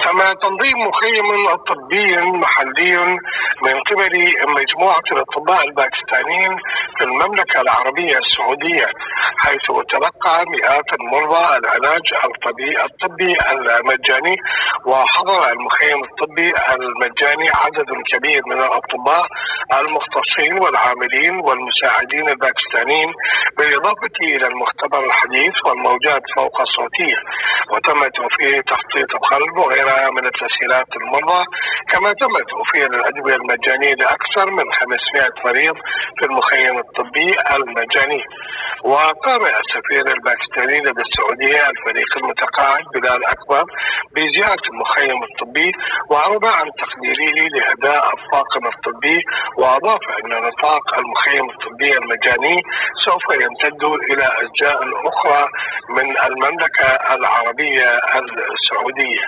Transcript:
كما تنظيم مخيم طبي محلي من قبل مجموعة الأطباء الباكستانيين في المملكة العربية السعودية، حيث تلقى مئات المرضى العلاج الطبي المجاني. وحضر المخيم الطبي المجاني عدد كبير من الأطباء المختصين والعاملين والمساعدين الباكستانيين، بالإضافة إلى المختبر الحديث والموجات فوق الصوتية. وتم توفير تخطيط القلب وغيرها من التسهيلات للمرضى، كما تم توفير الأدوية المجانية لأكثر من 500 مريض في المخيم الطبي المجاني. وقام السفير الباكستاني لدى السعودية الفريق المتقاعد بلال أكبر بزيارة المخيم الطبي، وعرض عن تقديره لأداء الطاقم الطبي، وأضاف أن نطاق المخيم الطبي المجاني سوف يمتد إلى أجزاء أخرى من المملكة العربية السعودية.